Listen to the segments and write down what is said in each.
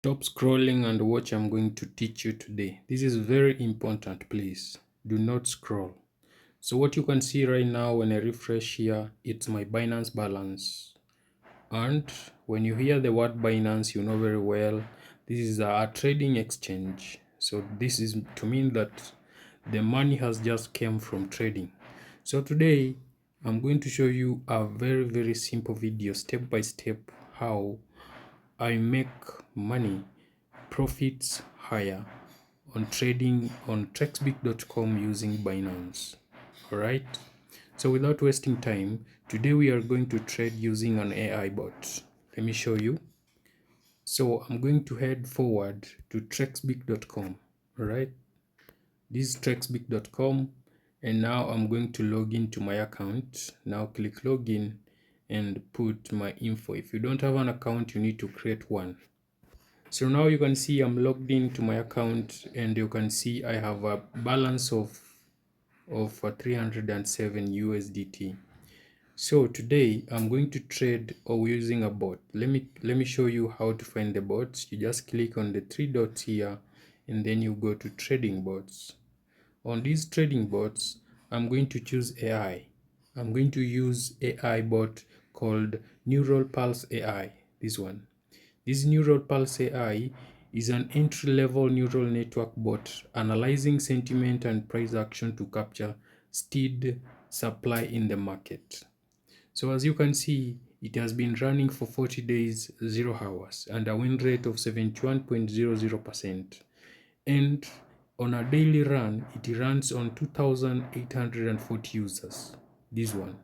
Stop scrolling and watch. I'm going to teach you today. This is very important, please. Do not scroll. So what you can see right now when I refresh here, it's my Binance balance. And when you hear the word Binance, you know very well, this is a trading exchange. So this is to mean that the money has just came from trading. So today, I'm going to show you a very simple video, step by step, how I make money, profits higher on trading on Trexbic.com using Binance. Alright, so without wasting time, today we are going to trade using an AI bot. Let me show you. So I'm going to head forward to Trexbic.com. Alright, this is Trexbic.com, and now I'm going to log into my account. Now click login and put my info. If you don't have an account, you need to create one. So now you can see I'm logged into my account, and you can see I have a balance of 307 USDT. So today I'm going to trade using a bot. Let me show you how to find the bots. You just click on the three dots here, and then you go to trading bots. On these trading bots, I'm going to choose AI. I'm going to use AI bot called Neural Pulse AI. This one. This Neural Pulse AI is an entry-level neural network bot analyzing sentiment and price action to capture steady supply in the market. So as you can see, it has been running for 40 days, 0 hours, and a win rate of 71.00%. And on a daily run, it runs on 2,840 users. This one.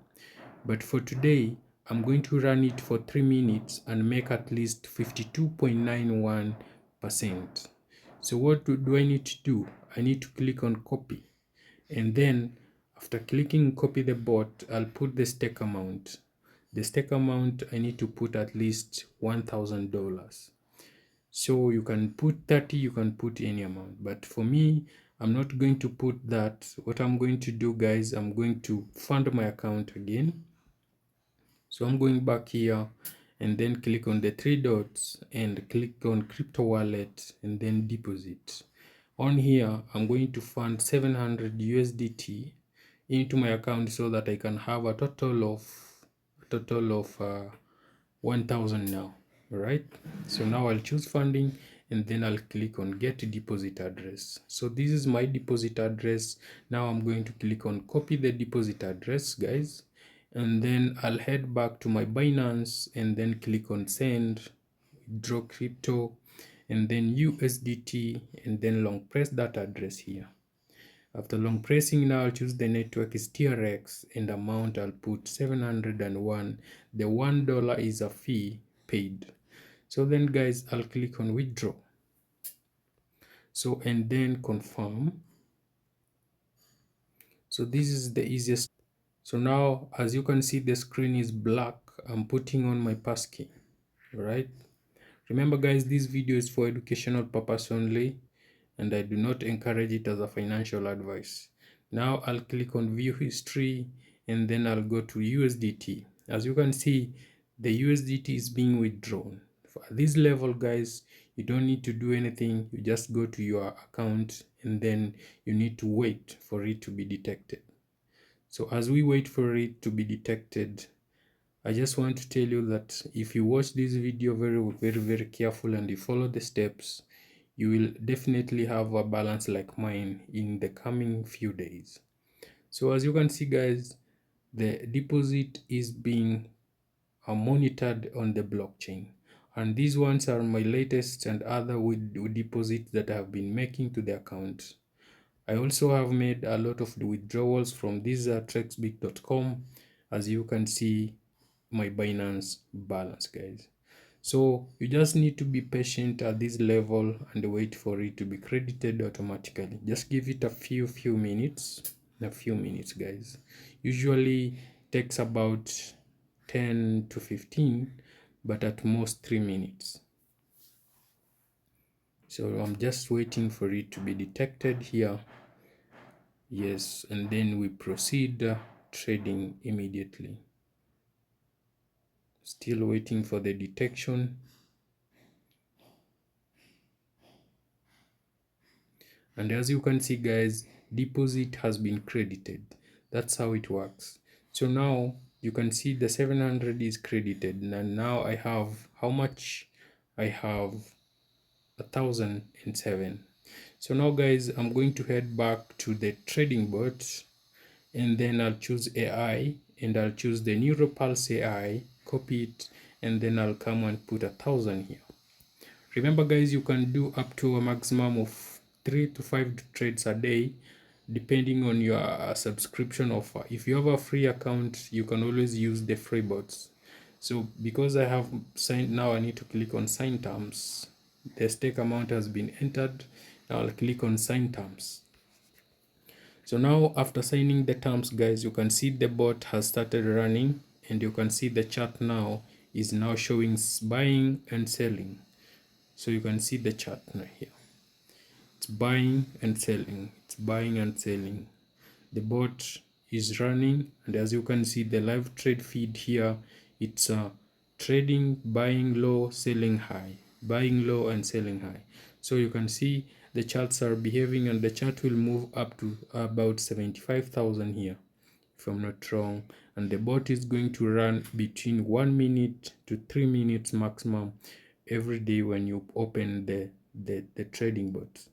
But for today, I'm going to run it for 3 minutes and make at least 52.91%. So what do I need to do? I need to click on copy. And then after clicking copy the bot, I'll put the stake amount. The stake amount, I need to put at least $1,000. So you can put 30, you can put any amount. But for me, I'm not going to put that. What I'm going to do, guys, I'm going to fund my account again. So I'm going back here and then click on the three dots and click on crypto wallet and then deposit. On here, I'm going to fund 700 USDT into my account so that I can have a total of 1,000 now. All right. So now I'll choose funding and then I'll click on get deposit address. So this is my deposit address. Now I'm going to click on copy the deposit address, guys. And then I'll head back to my Binance and then click on send, draw crypto, and then USDT, and then long press that address here. After long pressing, now I'll choose the network is TRX and amount I'll put 701. The $1 is a fee paid. So then, guys, I'll click on withdraw. So and then confirm. So this is the easiest. So now, as you can see, the screen is black. I'm putting on my passkey. All right. Remember, guys, this video is for educational purpose only, and I do not encourage it as a financial advice. Now I'll click on view history and then I'll go to USDT. As you can see, the USDT is being withdrawn. At this level, guys, you don't need to do anything. You just go to your account and then you need to wait for it to be detected. So as we wait for it to be detected, I just want to tell you that if you watch this video very careful and you follow the steps, you will definitely have a balance like mine in the coming few days. So as you can see, guys, the deposit is being monitored on the blockchain, and these ones are my latest and other deposits that I have been making to the account. I also have made a lot of the withdrawals from this Trexbic.com, as you can see my Binance balance, guys. So you just need to be patient at this level and wait for it to be credited automatically. Just give it a few minutes, guys. Usually takes about 10 to 15, but at most 3 minutes. So I'm just waiting for it to be detected here. Yes, and then we proceed trading immediately. Still waiting for the detection. And as you can see guys, deposit has been credited. That's how it works. So now you can see the 700 is credited, and now I have how much? I have 1007. So now guys, I'm going to head back to the trading bot, and then I'll choose AI, and I'll choose the NeuroPulse AI, copy it, and then I'll come and put 1000 here. Remember guys, you can do up to a maximum of 3 to 5 trades a day depending on your subscription offer. If you have a free account, you can always use the free bots. So because I have signed, now I need to click on sign terms. The stake amount has been entered. Now I'll click on sign terms. So now after signing the terms guys, you can see the bot has started running, and you can see the chart now is now showing buying and selling. So you can see the chart now here. It's buying and selling. It's buying and selling. The bot is running, and as you can see the live trade feed here, it's trading, buying low, selling high, buying low and selling high. So you can see the charts are behaving, and the chart will move up to about 75,000 here if I'm not wrong, and the bot is going to run between 1 minute to 3 minutes maximum every day when you open the trading bot.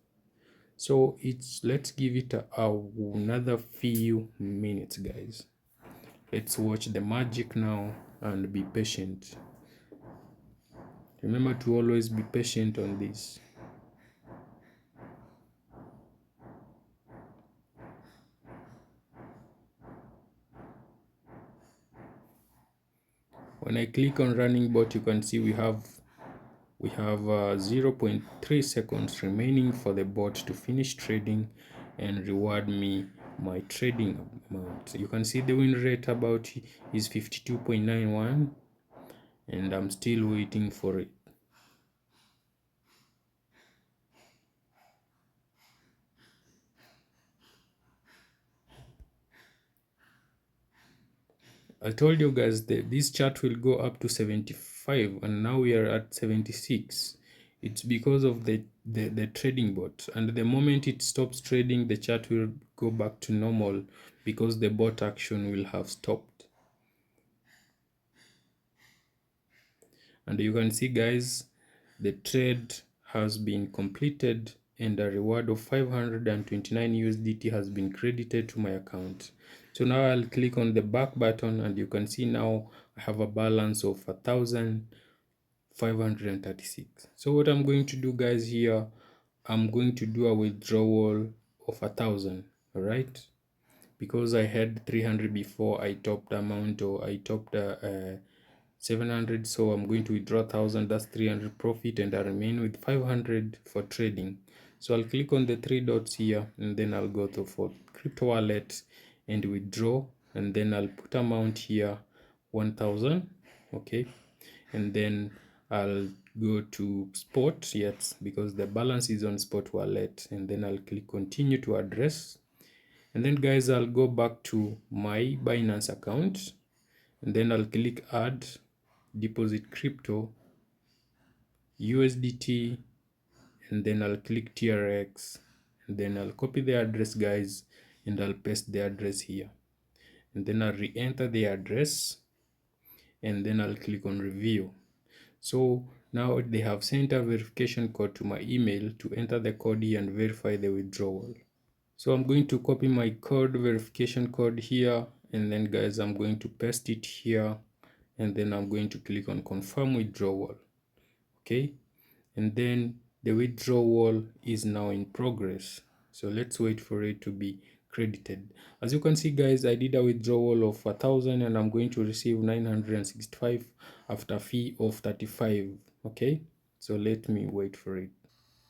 So let's give it another few minutes guys. Let's watch the magic now and be patient. Remember to always be patient on this. When I click on running bot, you can see we have 0.3 seconds remaining for the bot to finish trading and reward me my trading amount. You can see the win rate about is 52.91, and I'm still waiting for it. I told you guys that this chart will go up to 75, and now we are at 76. It's because of the trading bot, and the moment it stops trading, the chart will go back to normal because the bot action will have stopped. And you can see guys, the trade has been completed, and a reward of 529 USDT has been credited to my account. So now I'll click on the back button, and you can see now I have a balance of 1,536. So what I'm going to do guys here, I'm going to do a withdrawal of 1,000, all right? Because I had 300 before, I topped amount, or I topped 700, so I'm going to withdraw 1,000, that's 300 profit, and I remain with 500 for trading. So I'll click on the three dots here, and then I'll go to for crypto wallet and withdraw, and then I'll put amount here 1,000, okay, and then I'll go to spot, yes, because the balance is on spot wallet, and then I'll click continue to address, and then guys I'll go back to my Binance account, and then I'll click add deposit crypto USDT, and then I'll click TRX, and then I'll copy the address guys, and I'll paste the address here, and then I'll re-enter the address, and then I'll click on review. So now they have sent a verification code to my email to enter the code here and verify the withdrawal. So I'm going to copy my code, verification code here, and then guys I'm going to paste it here, and then I'm going to click on confirm withdrawal, okay, and then the withdrawal is now in progress. So let's wait for it to be credited. As you can see guys, I did a withdrawal of 1,000, and I'm going to receive 965 after fee of 35, okay. So let me wait for it.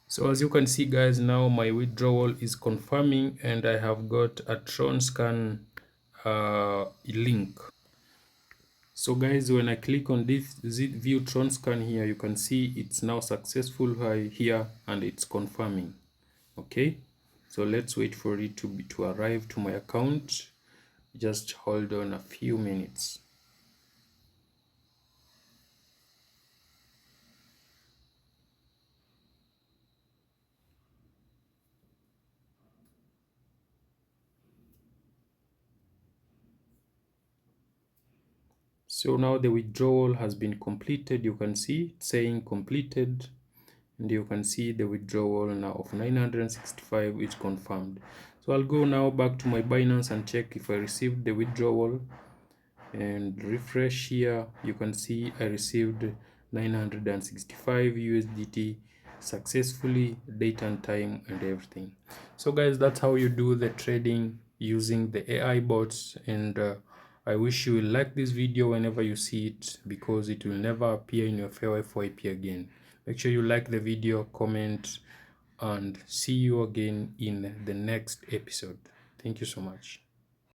So as you can see guys, now my withdrawal is confirming, and I have got a Tron scan link. So guys, when I click on this view Tron scan here, you can see it's now successful here, and it's confirming, okay. So let's wait for it to arrive to my account. Just hold on a few minutes. So now the withdrawal has been completed. You can see it's saying completed, and you can see the withdrawal now of 965 is confirmed. So I'll go now back to my Binance and check if I received the withdrawal, and refresh here. You can see I received 965 USDT successfully, date and time and everything. So guys, that's how you do the trading using the AI bots, and I wish you will like this video whenever you see it, because it will never appear in your fair FYP again. Make sure you like the video, comment, and see you again in the next episode. Thank you so much.